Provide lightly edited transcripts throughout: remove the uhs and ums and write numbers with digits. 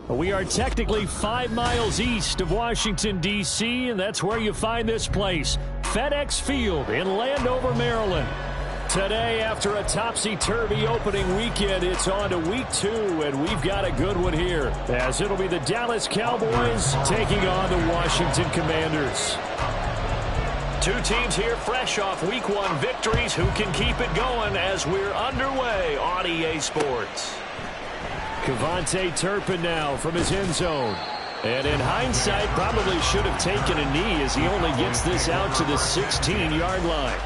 We are technically 5 miles east of Washington, D.C., and that's where you find this place, FedEx Field in Landover, Maryland. Today, after a topsy-turvy opening weekend, it's on to week 2, and we've got a good one here, as it'll be the Dallas Cowboys taking on the Washington Commanders. Two teams here fresh off week 1 victories. Who can keep it going as we're underway on EA Sports? Kevontae Turpin now from his end zone. And in hindsight, probably should have taken a knee as he only gets this out to the 16-yard line.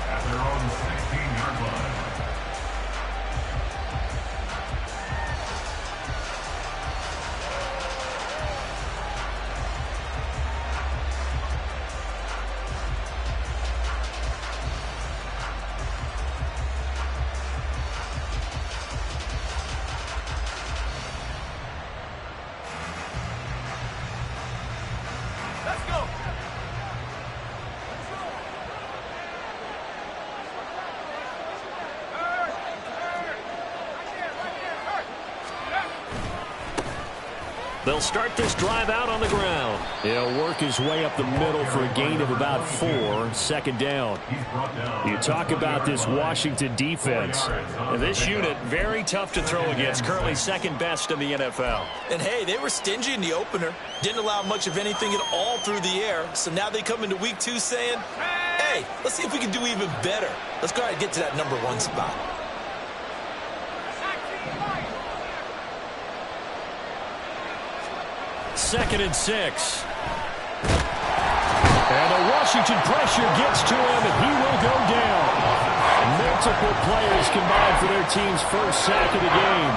They'll start this drive out on the ground. He'll work his way up the middle for a gain of about 4, second down. You talk about this Washington defense. This unit, very tough to throw against, currently second best in the NFL. And hey, they were stingy in the opener. Didn't allow much of anything at all through the air. So now they come into week 2 saying, hey, let's see if we can do even better. Let's go ahead and get to that number 1 spot. Second and 6. And the Washington pressure gets to him, and he will go down. Multiple players combined for their team's first sack of the game.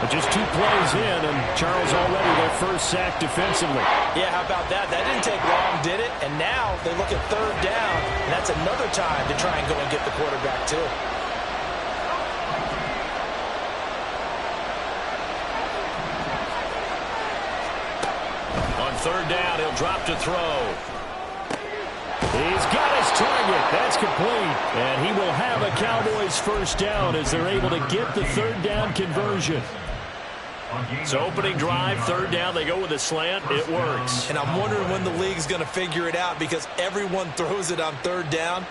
But just 2 plays in, and Charles already their first sack defensively. Yeah, how about that? That didn't take long, did it? And now they look at third down, and that's another time to try and go and get the quarterback too. Third down, he'll drop to throw. He's got his target. That's complete. And he will have a Cowboys first down as they're able to get the third down conversion. So opening drive, third down, they go with a slant. It works. And I'm wondering when the league's going to figure it out because everyone throws it on third down.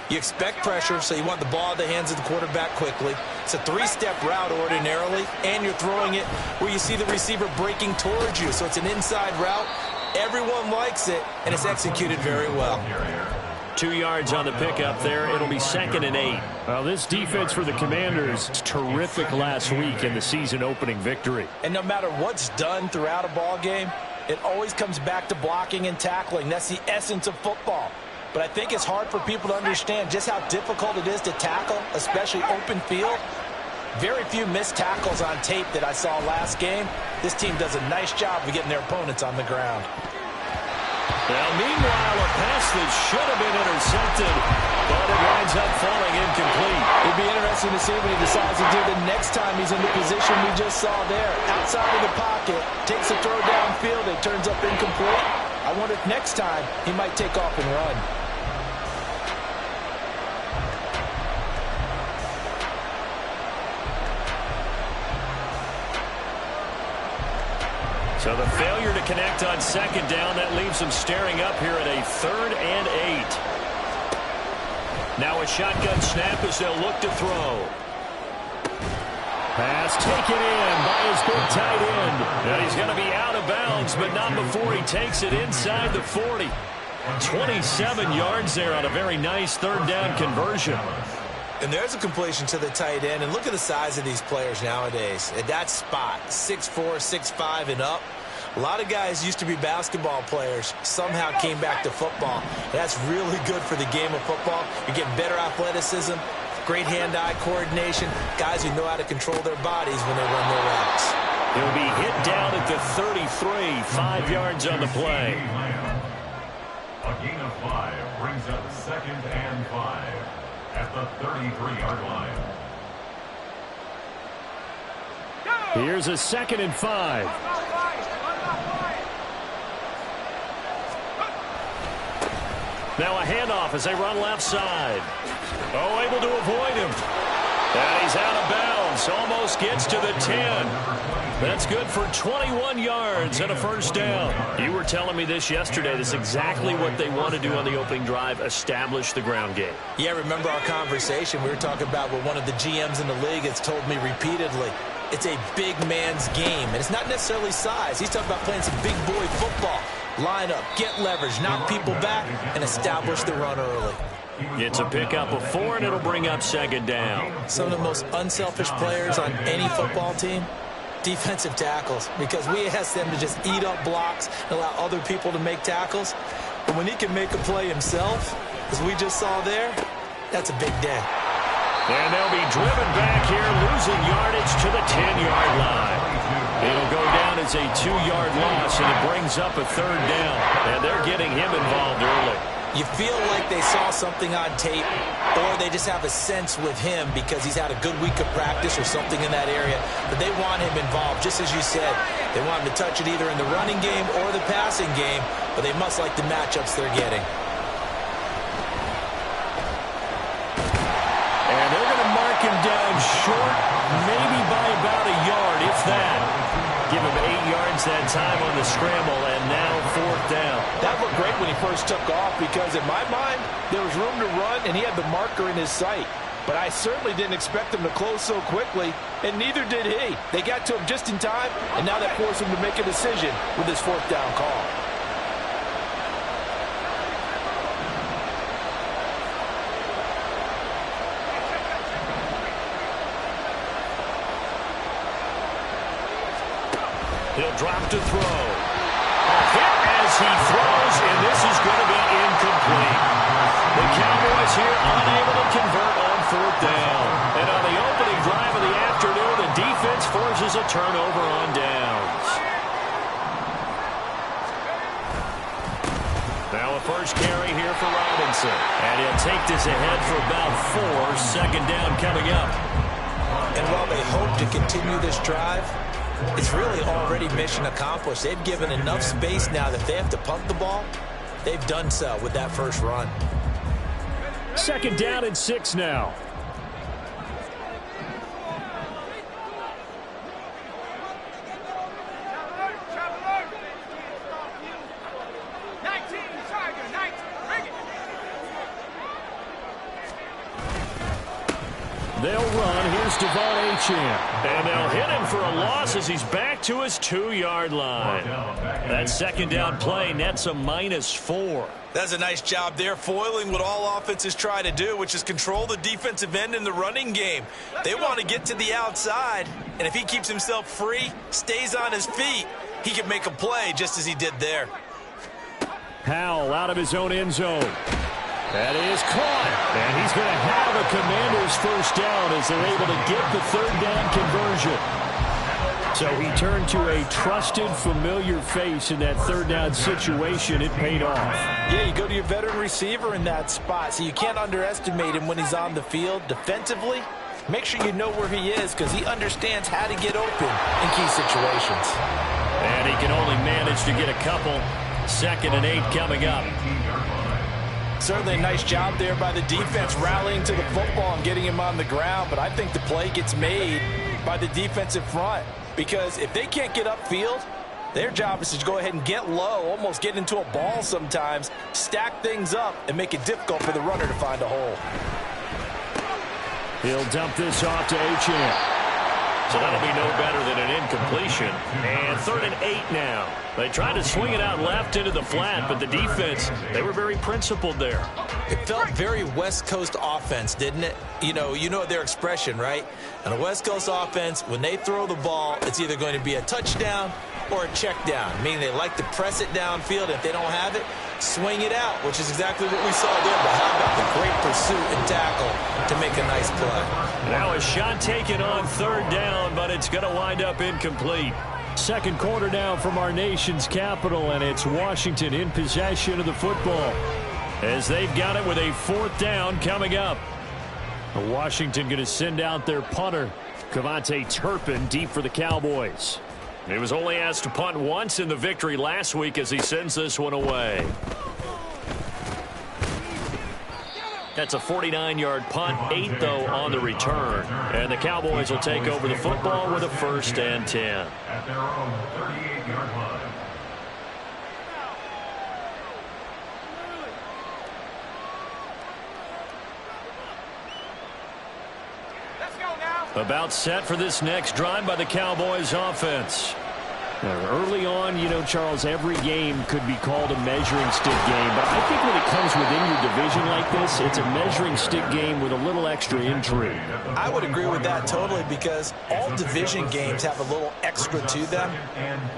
You expect pressure, so you want the ball in the hands of the quarterback quickly. It's a 3-step route ordinarily, and you're throwing it where you see the receiver breaking towards you. So it's an inside route. Everyone likes it, and it's executed very well. 2 yards on the pickup there. It'll be second and 8. Well, this defense for the Commanders is terrific last week in the season-opening victory. And no matter what's done throughout a ball game, it always comes back to blocking and tackling. That's the essence of football. But I think it's hard for people to understand just how difficult it is to tackle, especially open field. Very few missed tackles on tape that I saw last game. This team does a nice job of getting their opponents on the ground. Now, meanwhile, a pass that should have been intercepted, but it winds up falling incomplete. It'd be interesting to see what he decides to do the next time he's in the position we just saw there. Outside of the pocket, takes a throw downfield, it turns up incomplete. I wonder if next time he might take off and run. So the failure to connect on second down, that leaves them staring up here at a 3rd and 8. Now a shotgun snap as they'll look to throw. Pass taken in by his big tight end. And he's going to be out of bounds, but not before he takes it inside the 40. 27 yards there on a very nice third down conversion. And there's a completion to the tight end. And look at the size of these players nowadays. At that spot, 6'4", 6'5", and up. A lot of guys used to be basketball players, somehow came back to football. That's really good for the game of football. You're getting better athleticism, great hand-eye coordination, guys who know how to control their bodies when they run their routes. He'll be hit down at the 33, 5 yards on the play. A gain of 5 brings up 2nd and 5 at the 33-yard line. Here's a 2nd and 5. Now a handoff as they run left side. Oh, able to avoid him. And he's out of bounds. Almost gets to the 10. That's good for 21 yards and a first down. You were telling me this yesterday. This is exactly what they want to do on the opening drive, establish the ground game. Yeah, remember our conversation. We were talking about what one of the GMs in the league has told me repeatedly. It's a big man's game, and it's not necessarily size. He's talking about playing some big boy football. Line up, get leverage, knock people back, and establish the run early. It's a pickup of 4, and it'll bring up second down. Some of the most unselfish players on any football team, defensive tackles, because we ask them to just eat up blocks and allow other people to make tackles. But when he can make a play himself, as we just saw there, that's a big day. And they'll be driven back here, losing yardage to the 10-yard line. It'll go down as a 2-yard loss, and it brings up a third down. And they're getting him involved early. You feel like they saw something on tape, or they just have a sense with him because he's had a good week of practice or something in that area, but they want him involved. Just as you said, they want him to touch it either in the running game or the passing game, but they must like the matchups they're getting. And they're going to mark him down short, maybe by about a yard, if that. Give him 8 yards that time on the scramble, and now fourth down. That looked great when he first took off because, in my mind, there was room to run, and he had the marker in his sight. But I certainly didn't expect him to close so quickly, and neither did he. They got to him just in time, and now that forced him to make a decision with his fourth down call. He'll drop to throw. A hit as he throws, and this is going to be incomplete. The Cowboys here unable to convert on fourth down. And on the opening drive of the afternoon, the defense forces a turnover on downs. Now a first carry here for Robinson. And he'll take this ahead for about 4. Second down coming up. And while they hope to continue this drive, it's really already mission accomplished. They've given enough space now that if they have to punt the ball, they've done so with that first run. Second down and 6 now. They'll run. Here's Devon Achane. And they'll hit him for a loss as he's back to his 2-yard line. That second down play nets a -4. That's a nice job there, foiling what all offenses try to do, which is control the defensive end in the running game. They want to get to the outside, and if he keeps himself free, stays on his feet, he can make a play just as he did there. Howell out of his own end zone. That is caught, and he's going to have a Commander's first down as they're able to get the third down conversion. So he turned to a trusted, familiar face in that third down situation. It paid off. Yeah, you go to your veteran receiver in that spot, so you can't underestimate him when he's on the field. Defensively, make sure you know where he is because he understands how to get open in key situations. And he can only manage to get a couple. 2nd and 8 coming up. Certainly a nice job there by the defense rallying to the football and getting him on the ground, but I think the play gets made by the defensive front because if they can't get upfield, their job is to go ahead and get low, almost get into a ball sometimes, stack things up, and make it difficult for the runner to find a hole. He'll dump this off to Achane. So that'll be no better than an incompletion. And 3rd and 8 now. They tried to swing it out left into the flat, but the defense, they were very principled there. It felt very West Coast offense, didn't it? You know their expression, right? On a West Coast offense, when they throw the ball, it's either going to be a touchdown or a check down, meaning they like to press it downfield. If they don't have it, swing it out, which is exactly what we saw there. But how about the great pursuit and tackle to make a nice play? Now a shot taken on 3rd down, but it's going to wind up incomplete. Second quarter now from our nation's capital, and it's Washington in possession of the football as they've got it with a 4th down coming up. Washington going to send out their punter, Cavante Turpin, deep for the Cowboys. He was only asked to punt once in the victory last week as he sends this one away. That's a 49-yard punt, 8, though, on the return. And the Cowboys will take over the football with a 1st and 10. At their own 38-yard line. About set for this next drive by the Cowboys offense. Early on, you know, Charles, every game could be called a measuring stick game. But I think when it comes within your division like this, it's a measuring stick game with a little extra intrigue. I would agree with that totally because all division games have a little extra to them.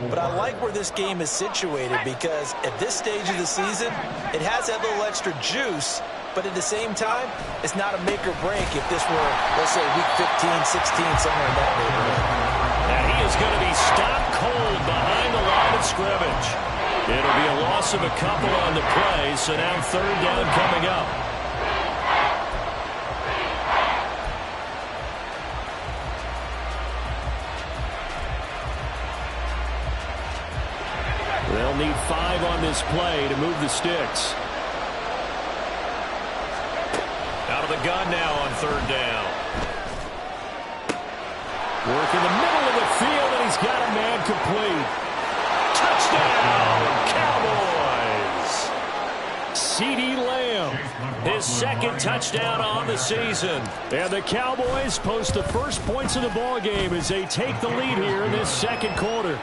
But I like where this game is situated because at this stage of the season, it has that little extra juice. But at the same time, it's not a make or break if this were, let's say, week 15, 16, somewhere in that neighborhood. And he is going to be stopped cold behind the line of scrimmage. It'll be a loss of a couple on the play, so now 3rd down coming up. They'll need 5 on this play to move the sticks. Out of the gun now on 3rd down. Work in the middle of the field, and he's got a man complete. Touchdown, Cowboys! CeeDee Lamb, his 2nd touchdown on the season. And the Cowboys post the first points of the ball game as they take the lead here in this 2nd quarter.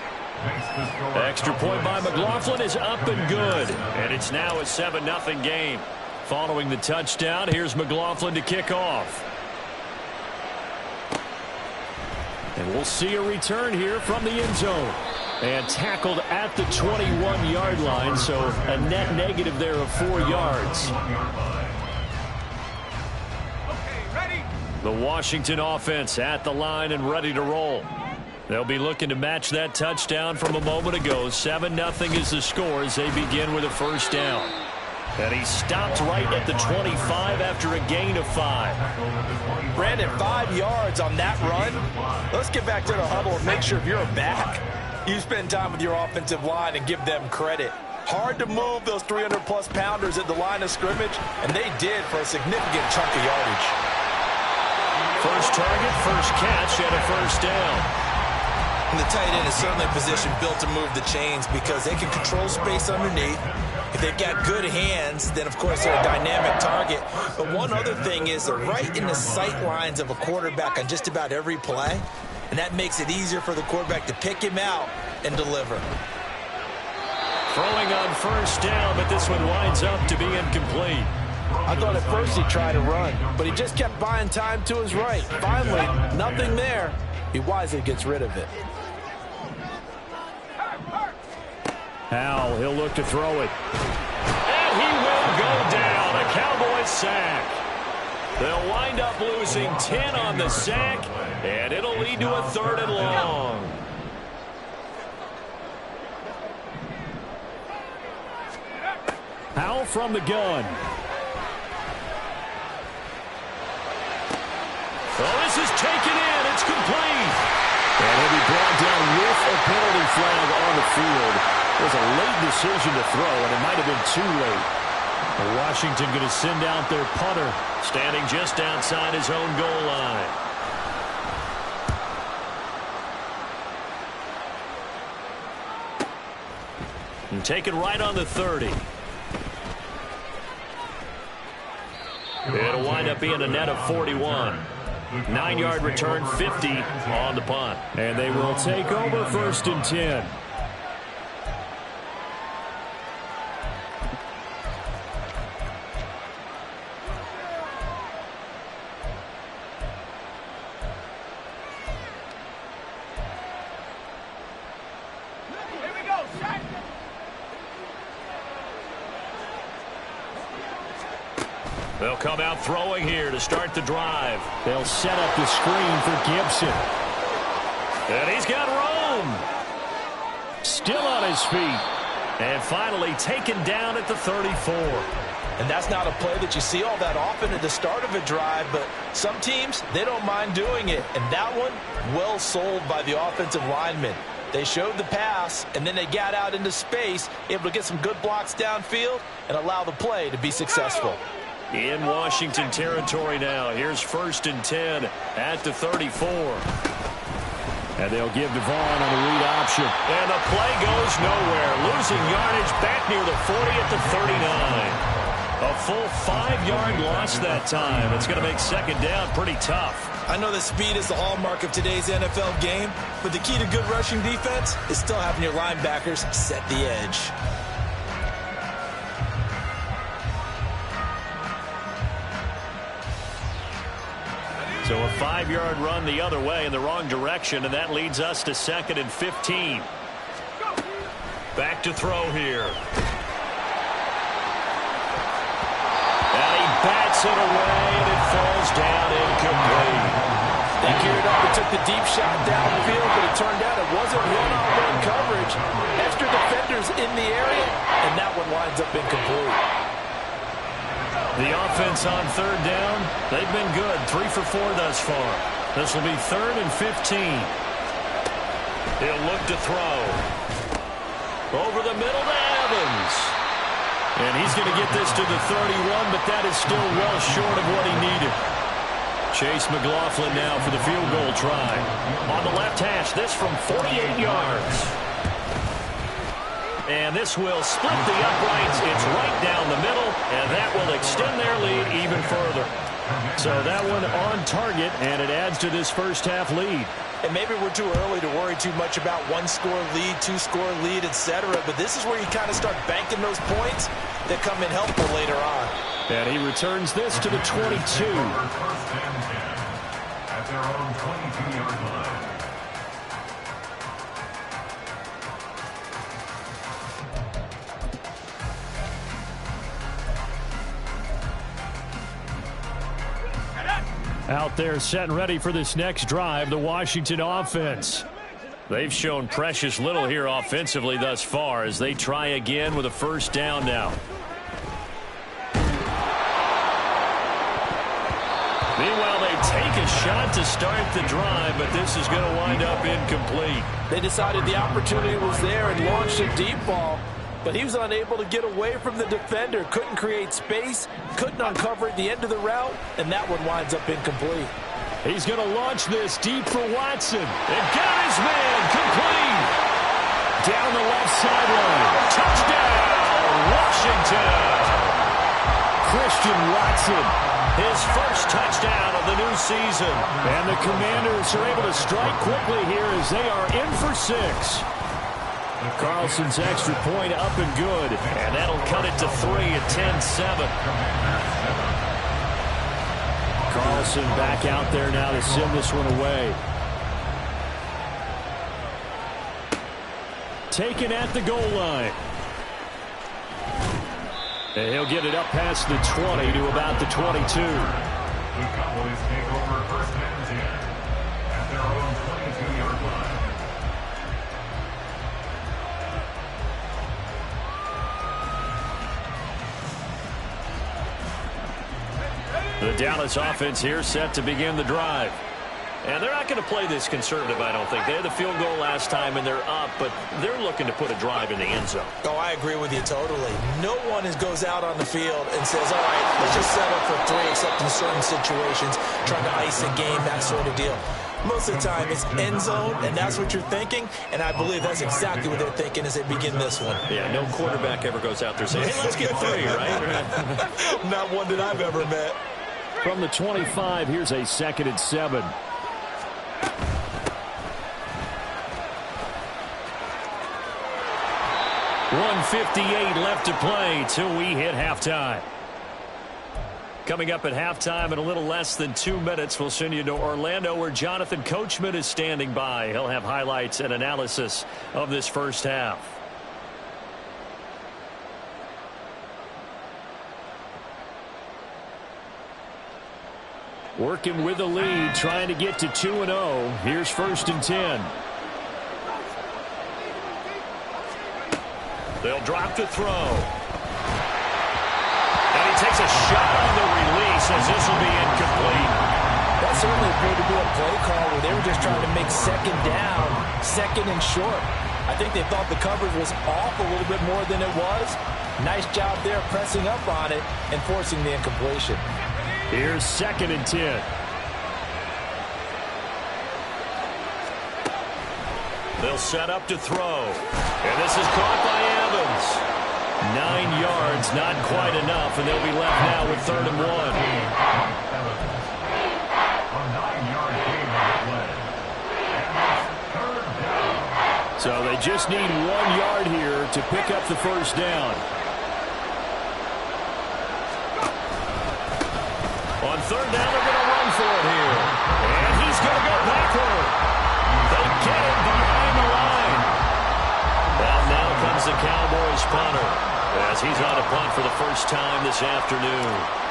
Extra point by McLaughlin is up and good. And it's now a 7-0 game. Following the touchdown, here's McLaughlin to kick off. And we'll see a return here from the end zone. And tackled at the 21-yard line, so a net negative there of 4 yards. The Washington offense at the line and ready to roll. They'll be looking to match that touchdown from a moment ago. 7-0 is the score as they begin with a 1st down. And he stopped right at the 25 after a gain of 5. Brandon, 5 yards on that run. Let's get back to the huddle and make sure if you're a back, you spend time with your offensive line and give them credit. Hard to move those 300-plus pounders at the line of scrimmage, and they did for a significant chunk of yardage. First target, first catch, and a 1st down. And the tight end is certainly a position built to move the chains because they can control space underneath. If they've got good hands, then, of course, they're a dynamic target. But one other thing is they're right in the sight lines of a quarterback on just about every play, and that makes it easier for the quarterback to pick him out and deliver. Throwing on 1st down, but this one winds up to be incomplete. I thought at first he tried to run, but he just kept buying time to his right. Finally, nothing there. He wisely gets rid of it. Howell, he'll look to throw it. And he will go down. A Cowboys sack. They'll wind up losing 10 on the sack, and it'll lead to a 3rd and long. Howell from the gun. Oh, this is taken in. It's complete. And he'll be brought down with a penalty flag on the field. It was a late decision to throw, and it might have been too late. Washington going to send out their punter, standing just outside his own goal line. And taken right on the 30. It'll wind up being a net of 41. 9-yard return, 50 on the punt. And they will take over 1st and 10. They'll come out throwing here to start the drive. They'll set up the screen for Gibson. And he's got Rome. Still on his feet. And finally taken down at the 34. And that's not a play that you see all that often at the start of a drive, but some teams, they don't mind doing it. And that one, well sold by the offensive lineman. They showed the pass, and then they got out into space, able to get some good blocks downfield and allow the play to be successful. In Washington territory now. Here's 1st and 10 at the 34. And they'll give Devon on the read option. And the play goes nowhere. Losing yardage back near the 40 at the 39. A full 5-yard loss that time. It's going to make 2nd down pretty tough. I know that speed is the hallmark of today's NFL game, but the key to good rushing defense is still having your linebackers set the edge. So a 5-yard run the other way in the wrong direction, and that leads us to 2nd and 15. Back to throw here. And he bats it away, and it falls down incomplete. They geared up and took the deep shot downfield, but it turned out it wasn't one-on-one coverage. Extra defenders in the area, and that one winds up incomplete. The offense on 3rd down, they've been good. 3 for 4 thus far. This will be 3rd and 15. He'll look to throw. Over the middle to Evans. And he's going to get this to the 31, but that is still well short of what he needed. Chase McLaughlin now for the field goal try. On the left hash, this from 48 yards. And this will split the uprights. It's right down the middle, and that will extend their lead even further. So that one on target, and it adds to this first half lead. And maybe we're too early to worry too much about 1-score lead, 2-score lead, etc. But this is where you kind of start banking those points that come in helpful later on. And he returns this to the 22. First and 10 at their own 22-yard line. Out there set and ready for this next drive, the Washington offense. They've shown precious little here offensively thus far as they try again with a 1st down now. Meanwhile, they take a shot to start the drive, but this is going to wind up incomplete. They decided the opportunity was there and launched a deep ball, but he was unable to get away from the defender, couldn't create space, couldn't uncover at the end of the route, and that one winds up incomplete. He's going to launch this deep for Watson. And got his man complete. Down the left sideline. Touchdown, Washington. Christian Watson, his first touchdown of the new season. And the Commanders are able to strike quickly here as they are in for 6. Carlson's extra point up and good. And that'll cut it to 3 at 10-7. Carlson back out there now to send this one away. Taken at the goal line. And he'll get it up past the 20 to about the 22. The Cowboys take over 1st and 10 at their own 22-yard line. The Dallas offense here set to begin the drive. And they're not going to play this conservative, I don't think. They had the field goal last time, and they're up, but they're looking to put a drive in the end zone. Oh, I agree with you totally. No one goes out on the field and says, all right, let's just settle for 3, except in certain situations, trying to ice a game, that sort of deal. Most of the time, it's end zone, and that's what you're thinking, and I believe that's exactly what they're thinking as they begin this one. Yeah, no quarterback ever goes out there saying, hey, let's get 3, right? Not one that I've ever met. From the 25, here's a 2nd and 7. 1:58 left to play till we hit halftime. Coming up at halftime in a little less than 2 minutes, we'll send you to Orlando where Jonathan Coachman is standing by. He'll have highlights and analysis of this first half. Working with the lead, trying to get to 2-0. Here's 1st and 10. They'll drop the throw. And he takes a shot on the release as this will be incomplete. That certainly appeared to be a play call where they were just trying to make 2nd down, 2nd and short. I think they thought the coverage was off a little bit more than it was. Nice job there pressing up on it and forcing the incompletion. Here's 2nd and 10. They'll set up to throw. And this is caught by Evans. 9 yards, not quite enough, and they'll be left now with 3rd and 1. A 9-yard gain on the play. And it's 3rd down. So they just need 1 yard here to pick up the first down. On 3rd down, they're going to run for it here. And he's going to go backward. They get it behind the line. And now comes the Cowboys punter as he's on a punt for the first time this afternoon.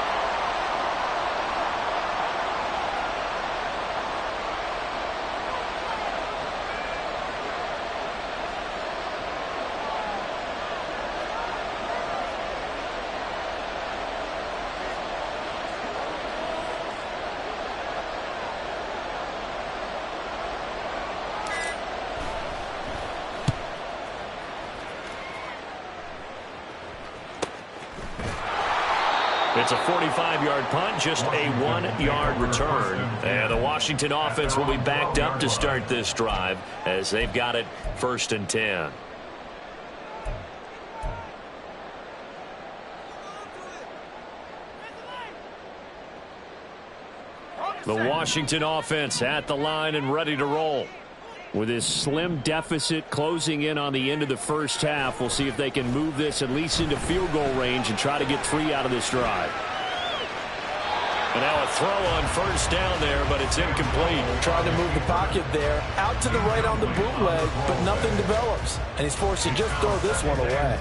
It's a 45-yard punt, just a 1-yard return. And the Washington offense will be backed up to start this drive as they've got it 1st and 10. The Washington offense at the line and ready to roll. With this slim deficit closing in on the end of the first half, we'll see if they can move this at least into field goal range and try to get 3 out of this drive. And now a throw on 1st down there, but it's incomplete. Trying to move the pocket there, out to the right on the bootleg, but nothing develops. And he's forced to just throw this one away.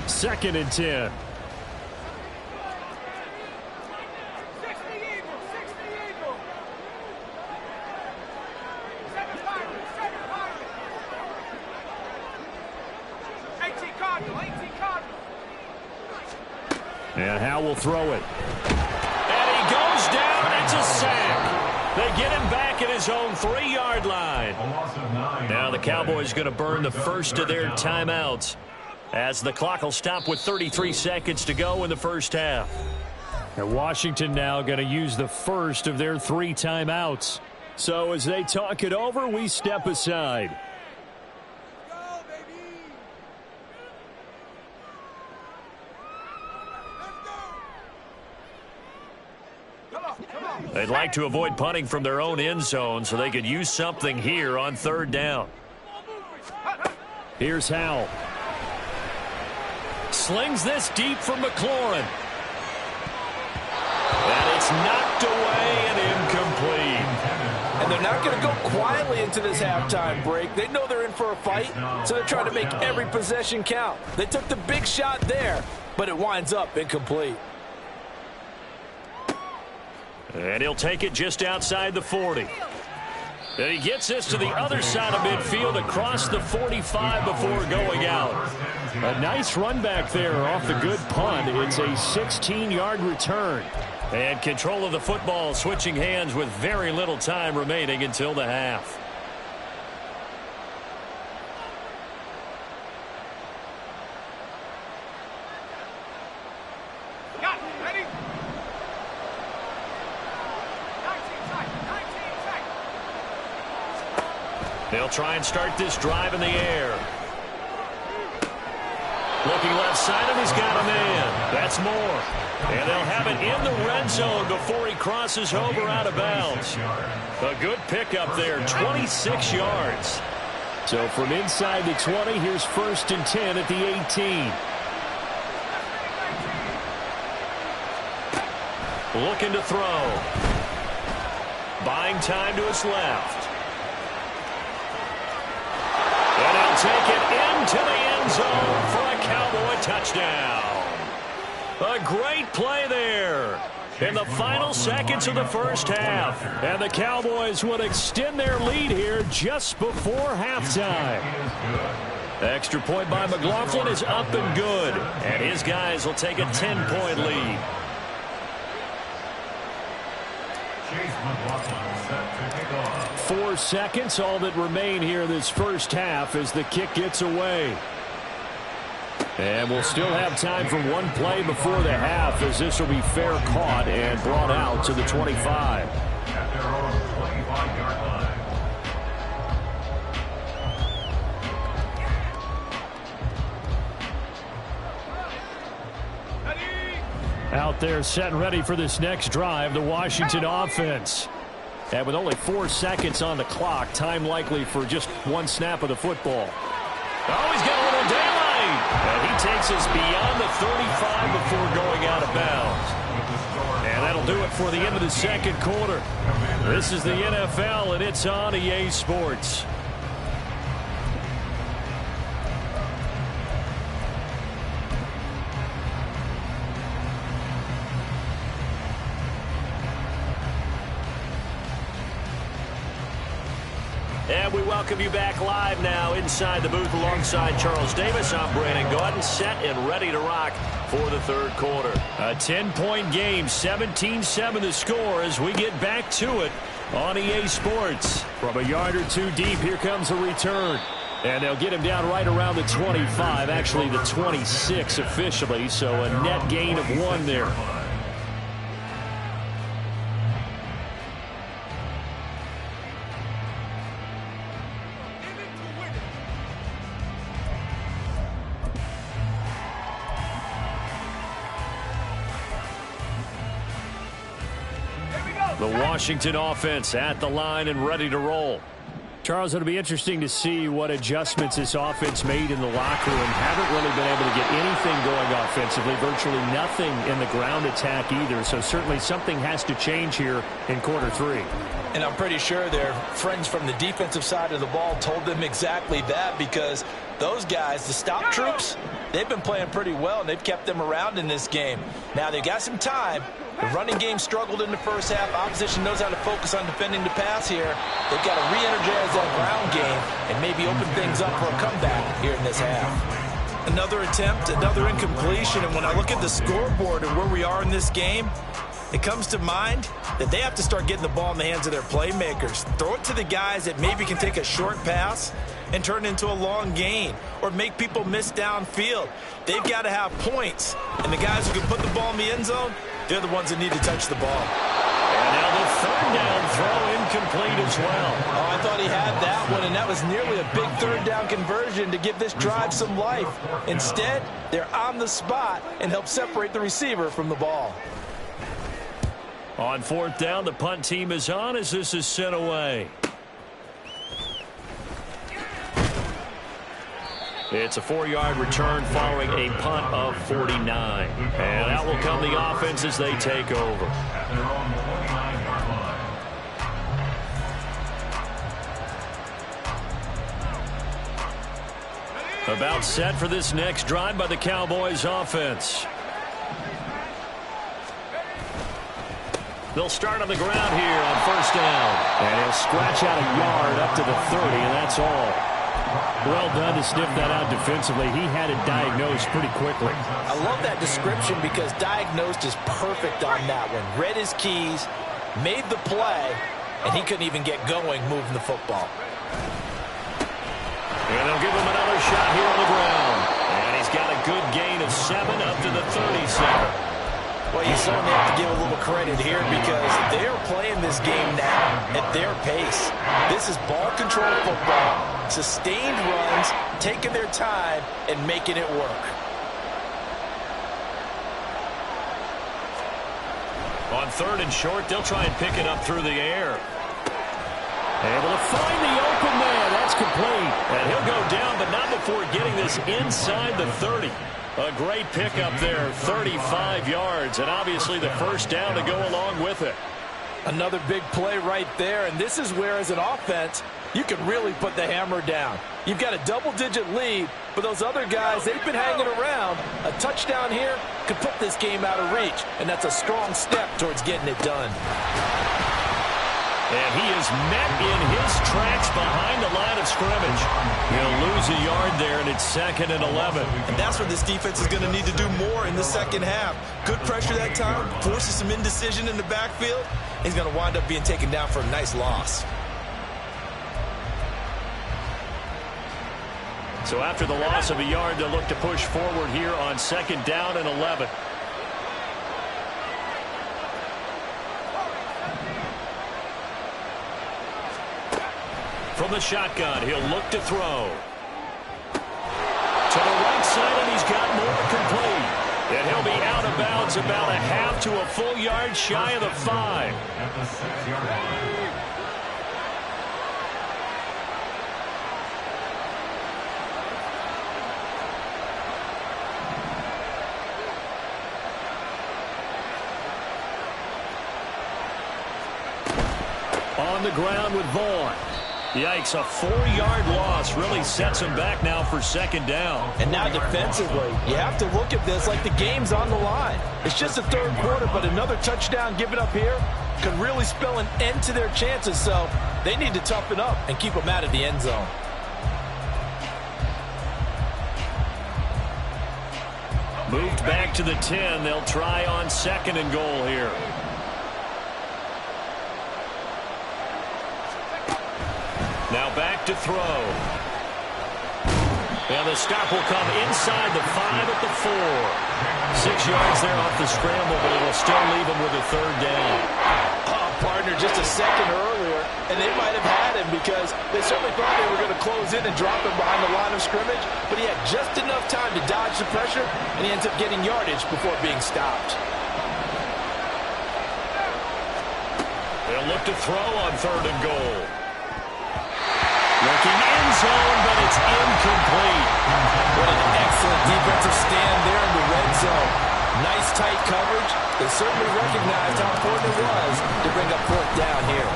Second and 10. And Howe will throw it. And he goes down. It's a sack. They get him back at his own 3-yard line. Now the Cowboys going to burn the first of their timeouts, as the clock will stop with 33 seconds to go in the first half. And Washington now going to use the first of their 3 timeouts. So as they talk it over, we step aside. They'd like to avoid punting from their own end zone so they could use something here on 3rd down. Here's Howell. Slings this deep from McLaurin. And it's knocked away and incomplete. And they're not going to go quietly into this halftime break. They know they're in for a fight, so they're trying to make every possession count. They took the big shot there, but it winds up incomplete. And he'll take it just outside the 40. And he gets this to the other side of midfield across the 45 before going out. A nice run back there off the good punt. It's a 16-yard return. And control of the football switching hands with very little time remaining until the half. They'll try and start this drive in the air. Looking left side, and he's got a man. That's more. And they'll have it in the red zone before he crosses over out of bounds. A good pickup there, 26 yards. So from inside the 20, here's 1st and 10 at the 18. Looking to throw. Buying time to his left. And he'll take it into the end zone for a Cowboy touchdown. A great play there in the final seconds of the first half. And the Cowboys would extend their lead here just before halftime. Extra point by McLaughlin is up and good. And his guys will take a 10-point lead. Chase McLaughlin set to kick off. 4 seconds, all that remain here this first half as the kick gets away. And we'll still have time for one play before the half, as this will be fair caught and brought out to the 25. At their own 25-yard line. Out there set and ready for this next drive, the Washington offense. And with only 4 seconds on the clock, time likely for just one snap of the football. Oh, he's got a little daylight. And he takes us beyond the 35 before going out of bounds. And that'll do it for the end of the second quarter. This is the NFL, and it's on EA Sports. And we welcome you back live now inside the booth alongside Charles Davis. I'm Brandon Gaudin, set and ready to rock for the third quarter. A 10-point game, 17-7 the score as we get back to it on EA Sports. From a yard or two deep, here comes a return. And they'll get him down right around the 25, actually the 26 officially, so a net gain of 1 there. The Washington offense at the line and ready to roll. Charles, it'll be interesting to see what adjustments this offense made in the locker room. Haven't really been able to get anything going offensively, virtually nothing in the ground attack either. So certainly something has to change here in quarter 3. And I'm pretty sure their friends from the defensive side of the ball told them exactly that, because those guys, the stop troops, they've been playing pretty well, and they've kept them around in this game. Now, they've got some time. The running game struggled in the first half. Opposition knows how to focus on defending the pass here. They've got to re-energize that ground game and maybe open things up for a comeback here in this half. Another attempt, another incompletion, and when I look at the scoreboard and where we are in this game, it comes to mind that they have to start getting the ball in the hands of their playmakers. Throw it to the guys that maybe can take a short pass and turn it into a long gain or make people miss downfield. They've got to have points, and the guys who can put the ball in the end zone, they're the ones that need to touch the ball. And now the third down throw incomplete as well. Oh, I thought he had that one, and that was nearly a big third down conversion to give this drive some life. Instead, they're on the spot and help separate the receiver from the ball. On fourth down, the punt team is on as this is sent away. It's a 4-yard return following a punt of 49. And out will come the offense as they take over. At their own 49-yard line. About set for this next drive by the Cowboys offense. They'll start on the ground here on first down. And he'll scratch out a yard up to the 30, and that's all. Well done to sniff that out defensively. He had it diagnosed pretty quickly. I love that description because diagnosed is perfect on that one. Read his keys, made the play, and he couldn't even get going moving the football. And they'll give him another shot here on the ground. And he's got a good gain of 7 up to the 37. Well, you certainly have to give a little credit here because they're playing this game now at their pace. This is ball control football, sustained runs, taking their time, and making it work. On third and short, they'll try and pick it up through the air. Able to find the open man. That's complete. And he'll go down, but not before getting this inside the 30. A great pickup there, 35 yards, and obviously the first down to go along with it. Another big play right there, and this is where, as an offense, you can really put the hammer down. You've got a double-digit lead, but those other guys, they've been hanging around. A touchdown here could put this game out of reach, and that's a strong step towards getting it done. And he is met in his tracks behind the line of scrimmage. He'll lose a yard there, and it's 2nd and 11. And that's where this defense is going to need to do more in the second half. Good pressure that time, forces some indecision in the backfield. He's going to wind up being taken down for a nice loss. So after the loss of a yard, they'll look to push forward here on 2nd down and 11. From the shotgun, he'll look to throw. To the right side, and he's got more complete. And he'll be out of bounds about a half to a full yard shy of the 5. At the 6-yard line. On the ground with Vaughn. Yikes, a 4-yard loss really sets him back now for 2nd down. And now defensively, you have to look at this like the game's on the line. It's just the 3rd quarter, but another touchdown given up here could really spell an end to their chances. So they need to toughen up and keep them out of the end zone. Moved back to the 10. They'll try on 2nd and goal here. Now back to throw. And the stop will come inside the 5 at the 4. 6 yards there off the scramble, but it'll still leave him with a 3rd down. Oh, partner, just a second earlier, and they might have had him because they certainly thought they were going to close in and drop him behind the line of scrimmage, but he had just enough time to dodge the pressure, and he ends up getting yardage before being stopped. They'll look to throw on 3rd and goal. Looking end zone, but it's incomplete. What an excellent defensive stand there in the red zone. Nice tight coverage. They certainly recognized how important it was to bring up 4th down here.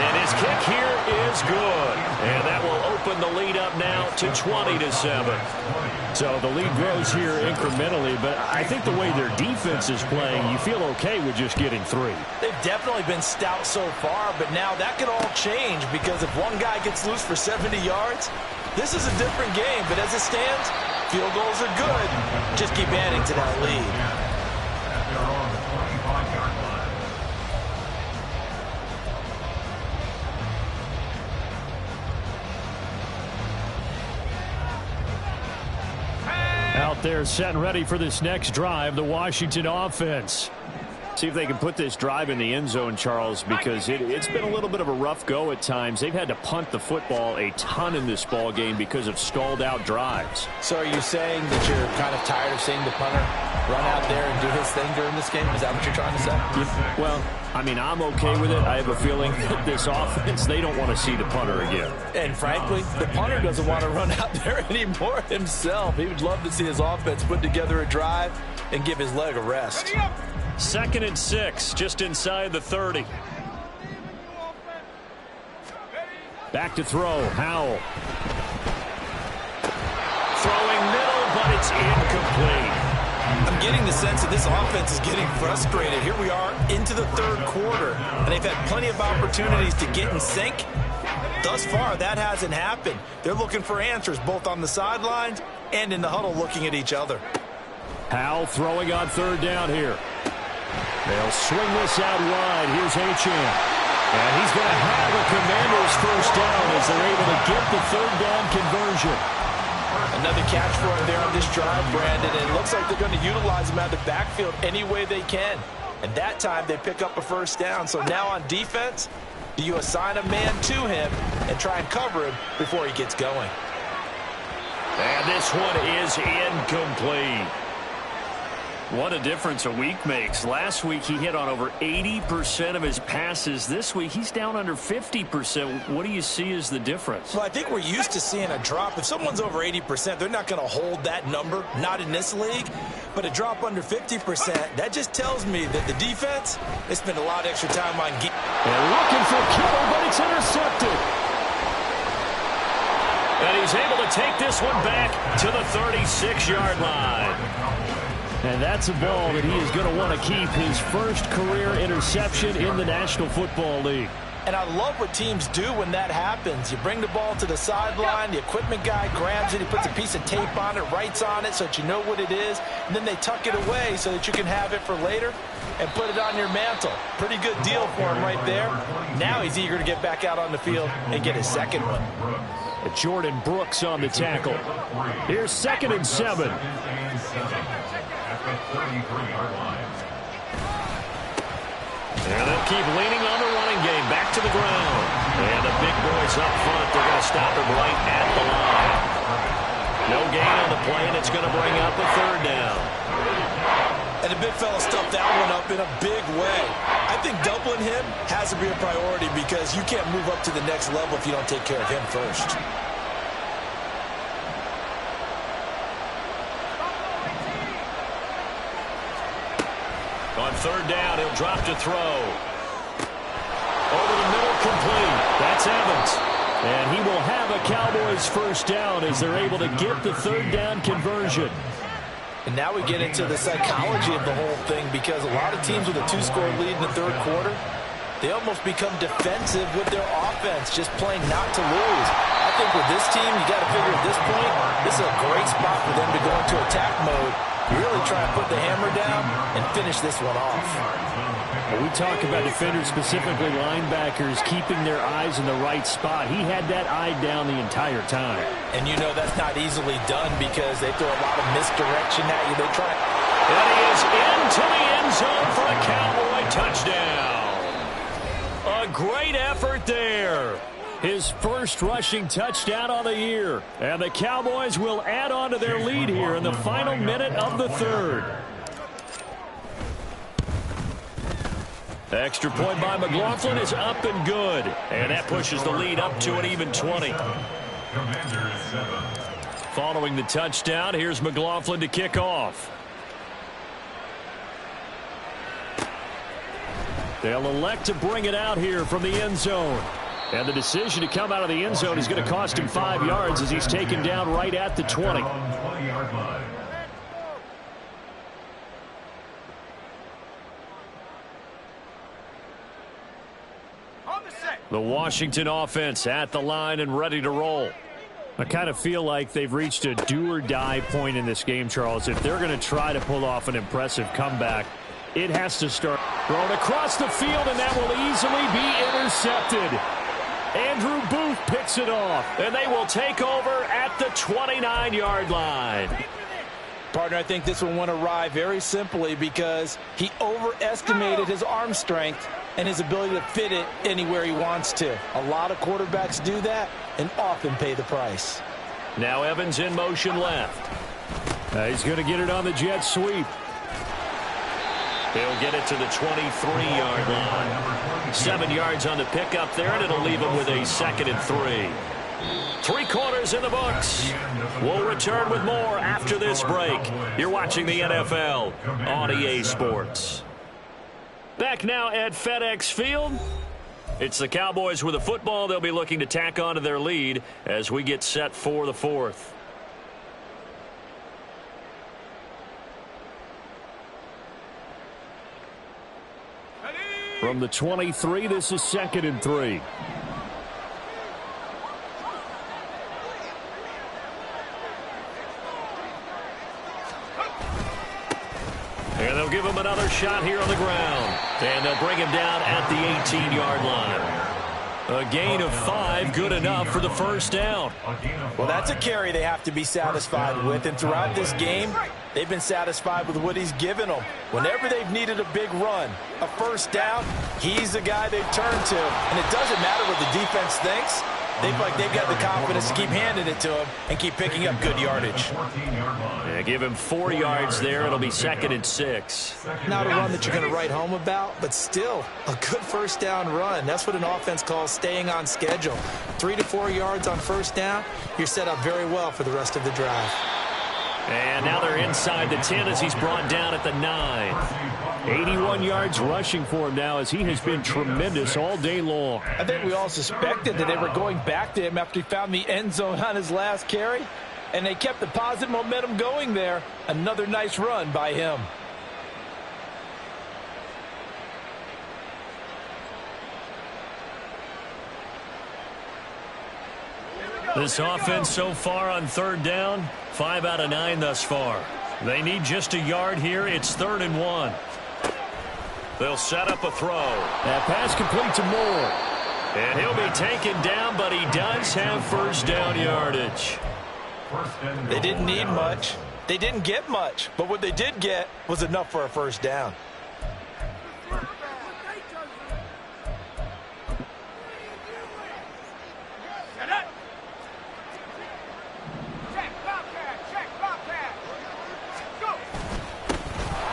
And his kick here is good. And that will open the lead up now to 20-7. So the lead grows here incrementally, but I think the way their defense is playing, you feel okay with just getting 3. They've definitely been stout so far, but now that could all change because if one guy gets loose for 70 yards, this is a different game. But as it stands, field goals are good. Just keep adding to that lead. At their own 25-yard line. Out there set and ready for this next drive, the Washington offense. See if they can put this drive in the end zone, Charles, because it's been a little bit of a rough go at times. They've had to punt the football a ton in this ball game because of stalled out drives. So are you saying that you're kind of tired of seeing the punter run out there and do his thing during this game? Is that what you're trying to say? Well, I mean, I'm okay with it. I have a feeling that this offense, they don't want to see the punter again. And frankly, the punter doesn't want to run out there anymore himself. He would love to see his offense put together a drive and give his leg a rest. 2nd and 6, just inside the 30. Back to throw, Howell. Throwing middle, but it's incomplete. I'm getting the sense that this offense is getting frustrated. Here we are into the 3rd quarter, and they've had plenty of opportunities to get in sync. Thus far, that hasn't happened. They're looking for answers both on the sidelines and in the huddle looking at each other. Howell throwing on 3rd down here. They'll swing this out wide. Here's Achane. And he's going to have a Commanders 1st down as they're able to get the 3rd down conversion. Another catch for him there on this drive, Brandon. And it looks like they're going to utilize him out of the backfield any way they can. And that time they pick up a 1st down. So now on defense, do you assign a man to him and try and cover him before he gets going? And this one is incomplete. What a difference a week makes. Last week he hit on over 80% of his passes. This week he's down under 50%. What do you see as the difference? Well, I think we're used to seeing a drop. If someone's over 80%, they're not going to hold that number, not in this league. But a drop under 50%, that just tells me that the defense, they spend a lot of extra time on getting. They're looking for Kittle, but it's intercepted. And he's able to take this one back to the 36-yard line. And that's a ball that he is going to want to keep, his first career interception in the National Football League. And I love what teams do when that happens. You bring the ball to the sideline, the equipment guy grabs it, he puts a piece of tape on it, writes on it so that you know what it is, and then they tuck it away so that you can have it for later and put it on your mantle. Pretty good deal for him right there. Now he's eager to get back out on the field and get his second one. Jordan Brooks on the tackle. Here's 2nd and 7. At the 33-yard line. And they'll keep leaning on the running game. Back to the ground. And the big boys up front, they're going to stop him right at the line. No gain on the play, and it's going to bring up a 3rd down. And the big fella stuffed that one up in a big way. I think doubling him has to be a priority because you can't move up to the next level if you don't take care of him first. On 3rd down, he'll drop to throw. Over the middle, complete. That's Evans. And he will have a Cowboys 1st down as they're able to get the 3rd down conversion. And now we get into the psychology of the whole thing because a lot of teams with a 2-score lead in the 3rd quarter, they almost become defensive with their offense, just playing not to lose. I think with this team, you got to figure at this point, this is a great spot for them to go into attack mode, really try and put the hammer down and finish this one off. When we talk about defenders, specifically linebackers, keeping their eyes in the right spot. He had that eye down the entire time. And you know that's not easily done because they throw a lot of misdirection at you. They try. And he is into the end zone for a Cowboy touchdown. A great effort there. His 1st rushing touchdown on the year. And the Cowboys will add on to their lead here in the final minute of the 3rd. Extra point by McLaughlin is up and good. And that pushes the lead up to an even 20. Following the touchdown, here's McLaughlin to kick off. They'll elect to bring it out here from the end zone. And the decision to come out of the end zone is going to cost him 5 yards as he's taken down right at the 20. The Washington offense at the line and ready to roll. I kind of feel like they've reached a do-or-die point in this game, Charles. If they're going to try to pull off an impressive comeback, it has to start thrown across the field, and that will easily be intercepted. Andrew Booth picks it off, and they will take over at the 29-yard line. Partner, I think this one went awry very simply because he overestimated his arm strength and his ability to fit it anywhere he wants to. A lot of quarterbacks do that and often pay the price. Now Evans in motion left. He's going to get it on the jet sweep. He'll get it to the 23-yard line. 7 yards on the pickup there, and it'll leave him with a 2nd and 3. 3 quarters in the books. We'll return with more after this break. You're watching the NFL on EA Sports. Back now at FedEx Field. It's the Cowboys with the football. They'll be looking to tack on to their lead as we get set for the 4th. From the 23, this is 2nd and 3. And they'll give him another shot here on the ground. And they'll bring him down at the 18-yard line. A gain of 5, good enough for the 1st down. Well, that's a carry they have to be satisfied with. And throughout this game, they've been satisfied with what he's given them. Whenever they've needed a big run, a 1st down, he's the guy they've turned to. And it doesn't matter what the defense thinks. They feel like they've got the confidence to keep handing it to him and keep picking up good yardage. Yeah, give him 4 yards there. It'll be 2nd and 6. Not a run that you're going to write home about, but still a good 1st down run. That's what an offense calls staying on schedule. 3 to 4 yards on 1st down, you're set up very well for the rest of the drive. And now they're inside the 10 as he's brought down at the 9. 81 yards rushing for him now as he has been tremendous all day long. I think we all suspected that they were going back to him after he found the end zone on his last carry, and they kept the positive momentum going there. Another nice run by him. This offense so far on third down, 5 out of 9 thus far. They need just a yard here. It's 3rd and 1. They'll set up a throw. That pass complete to Moore. And he'll be taken down, but he does have first down yardage. They didn't need much. They didn't get much. But what they did get was enough for a first down.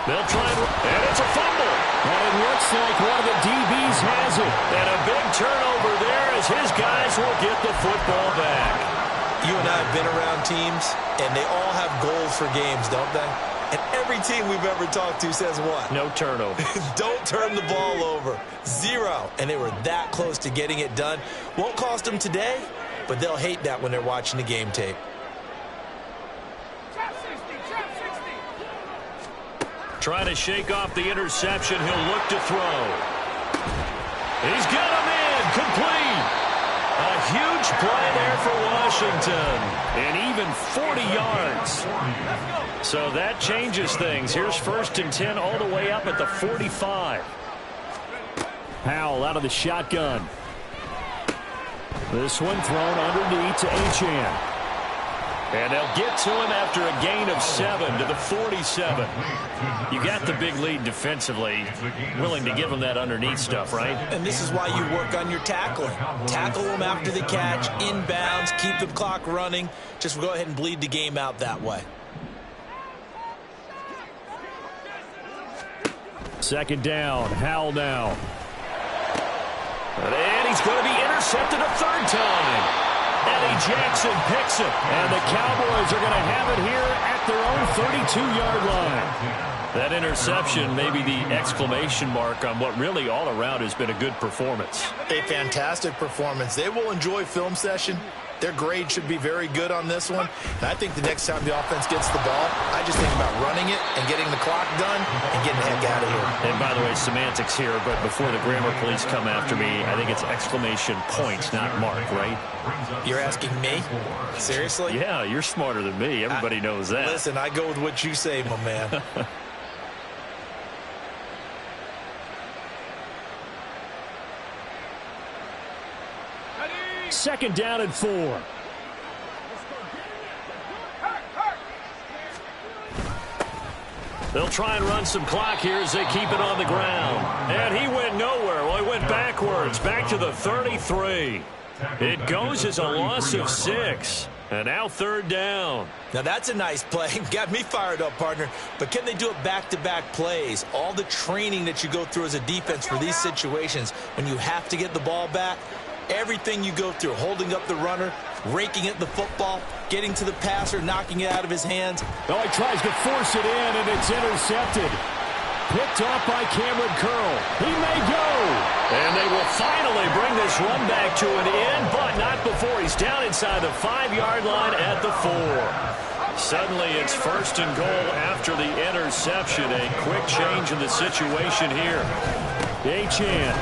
They'll try and it's a fumble. And it looks like one of the DBs has it. And a big turnover there as his guys will get the football back. You and I have been around teams, and they all have goals for games, don't they? And every team we've ever talked to says what? No turnover. Don't turn the ball over. 0. And they were that close to getting it done. Won't cost them today, but they'll hate that when they're watching the game tape. Trying to shake off the interception. He'll look to throw. He's got him in. Complete. A huge play there for Washington. And even 40 yards. So that changes things. Here's 1st and 10 all the way up at the 45. Howell out of the shotgun. This one thrown underneath to Achane. And they'll get to him after a gain of 7 to the 47. You got the big lead defensively. Willing to give him that underneath stuff, right? And this is why you work on your tackling. Tackle them after the catch, inbounds, keep the clock running. Just go ahead and bleed the game out that way. 2nd down. Howell now. And he's going to be intercepted a 3rd time. Eddie Jackson picks it, and the Cowboys are going to have it here at their own 32-yard line. That interception may be the exclamation mark on what really all around has been a good performance. A fantastic performance. They will enjoy film session. Their grade should be very good on this one. And I think the next time the offense gets the ball, I just think about running it and getting the clock done and getting the heck out of here. And by the way, semantics here, but before the grammar police come after me, I think it's exclamation point, not mark, right? You're asking me? Seriously? Yeah, you're smarter than me. Everybody knows that. Listen, I go with what you say, my man. 2nd down and 4. They'll try and run some clock here as they keep it on the ground. And he went nowhere. Well, he went backwards, back to the 33. It goes as a loss of 6. And now 3rd down. Now that's a nice play. Got me fired up, partner. But can they do it back-to-back plays? All the training that you go through as a defense for these situations when you have to get the ball back, everything you go through, holding up the runner, raking at the football, getting to the passer, knocking it out of his hands. Oh, he tries to force it in, and it's intercepted. Picked off by Cameron Curl. He may go. And they will finally bring this run back to an end, but not before he's down inside the 5-yard line at the 4. Suddenly it's 1st and goal after the interception. A quick change in the situation here. Achane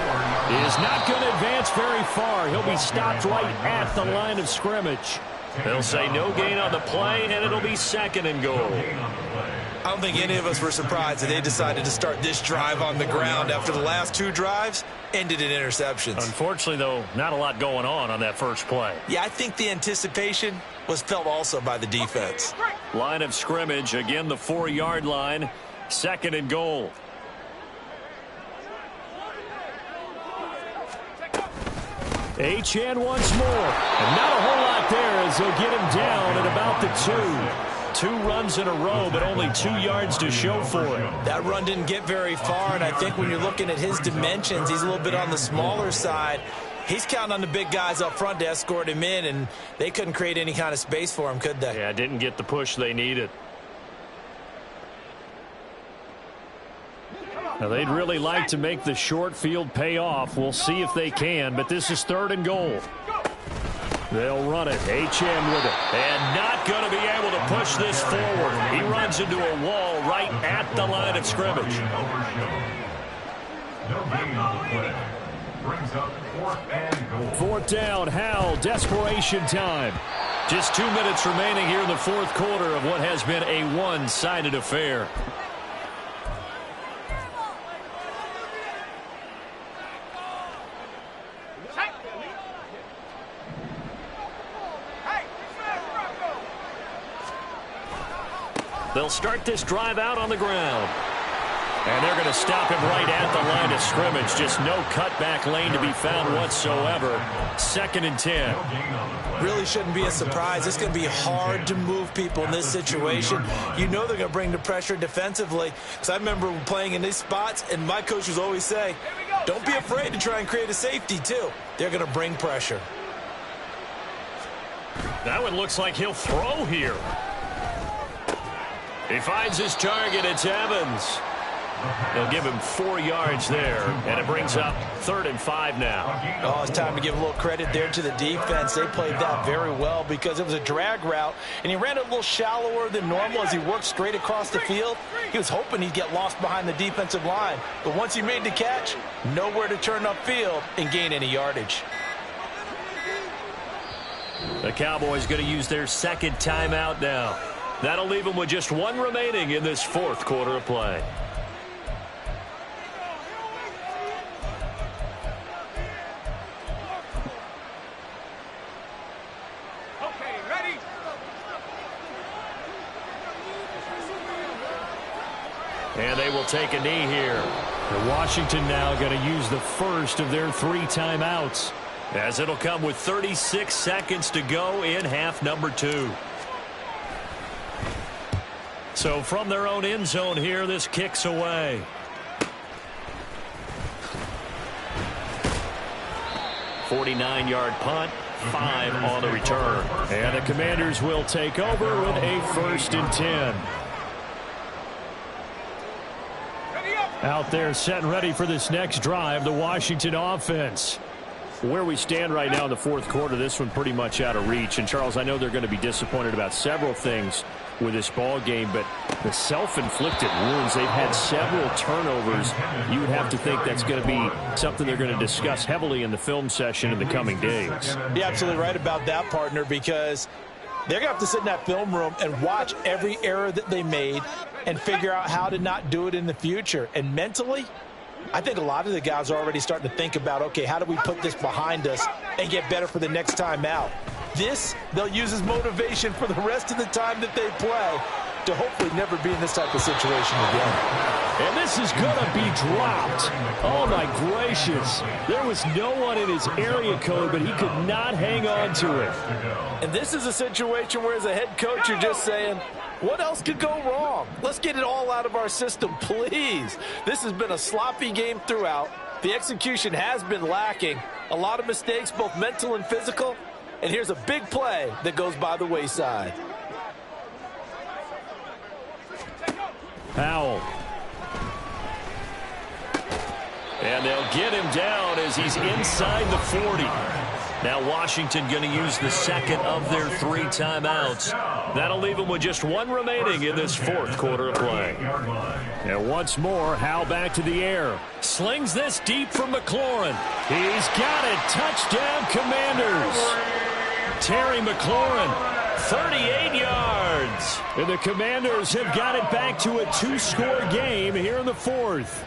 is not going to advance very far. He'll be stopped right at the line of scrimmage. They'll say no gain on the play, and it'll be 2nd and goal. I don't think any of us were surprised that they decided to start this drive on the ground after the last 2 drives ended in interceptions. Unfortunately, though, not a lot going on that first play. Yeah, I think the anticipation was felt also by the defense. Line of scrimmage, again the 4-yard line, 2nd and goal. Achane once more. And not a whole lot there as they'll get him down at about the 2. 2 runs in a row, but only 2 yards to show for it. That run didn't get very far, and I think when you're looking at his dimensions, he's a little bit on the smaller side. He's counting on the big guys up front to escort him in, and they couldn't create any kind of space for him, could they? Yeah, didn't get the push they needed. Now, they'd really like to make the short field pay off. We'll see if they can, but this is 3rd and goal. They'll run it. Achane with it. And not going to be able to push this forward. He runs into a wall right at the line of scrimmage. No gain on the play. brings up 4th and goal. 4th down, Howell, desperation time. Just 2 minutes remaining here in the 4th quarter of what has been a one-sided affair. They'll start this drive out on the ground. And they're going to stop him right at the line of scrimmage. Just no cutback lane to be found whatsoever. 2nd and 10. Really shouldn't be a surprise. It's going to be hard to move people in this situation. You know they're going to bring the pressure defensively. Because I remember playing in these spots, and my coaches always say, don't be afraid to try and create a safety, too. They're going to bring pressure. That one looks like he'll throw here. He finds his target. It's Evans. They'll give him 4 yards there, and it brings up 3rd and 5 now. Oh, it's time to give a little credit there to the defense. They played that very well because it was a drag route, and he ran a little shallower than normal as he worked straight across the field. He was hoping he'd get lost behind the defensive line, but once he made the catch, nowhere to turn upfield and gain any yardage. The Cowboys going to use their 2nd timeout now. That'll leave them with just 1 remaining in this 4th quarter of play. Okay, ready? And they will take a knee here. And Washington now going to use the first of their 3 timeouts, as it'll come with 36 seconds to go in half number 2. So from their own end zone here, this kicks away. $49-yard punt, 5 on the return. And the Commanders will take over with a 1st and 10. Out there set and ready for this next drive, the Washington offense. Where we stand right now in the 4th quarter, this one pretty much out of reach. And, Charles, I know they're going to be disappointed about several things with this ball game, but the self-inflicted wounds, they've had several turnovers. You would have to think that's going to be something they're going to discuss heavily in the film session in the coming days. You're absolutely right about that, partner, because they're going to have to sit in that film room and watch every error that they made and figure out how to not do it in the future. And mentally, I think a lot of the guys are already starting to think about, okay, how do we put this behind us and get better for the next time out? This, they'll use as motivation for the rest of the time that they play to hopefully never be in this type of situation again. And this is going to be dropped. Oh, my gracious. There was no one in his area code, but he could not hang on to it. And this is a situation where, as a head coach, you're just saying, what else could go wrong? Let's get it all out of our system, please. This has been a sloppy game throughout. The execution has been lacking. A lot of mistakes, both mental and physical. And here's a big play that goes by the wayside. Howell. And they'll get him down as he's inside the 40. Now Washington going to use the 2nd of their 3 timeouts. That'll leave them with just 1 remaining in this 4th quarter of play. And once more, Howell back to the air. Slings this deep from McLaurin. He's got it. Touchdown, Commanders. Terry McLaurin, 38 yards. And the Commanders have got it back to a 2-score game here in the 4th.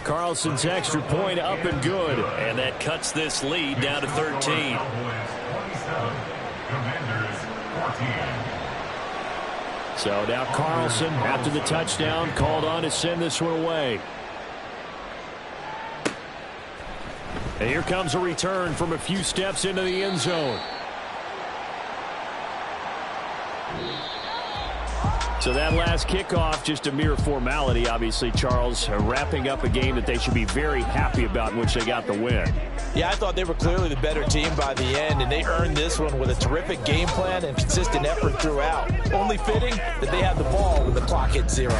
Carlson's extra point up and good. And that cuts this lead down to 13. 27, Commanders 14. So now Carlson, after the touchdown, called on to send this one away. And here comes a return from a few steps into the end zone. So that last kickoff, just a mere formality, obviously, Charles, wrapping up a game that they should be very happy about in which they got the win. Yeah, I thought they were clearly the better team by the end, and they earned this one with a terrific game plan and consistent effort throughout. Only fitting that they had the ball when the clock hit 0.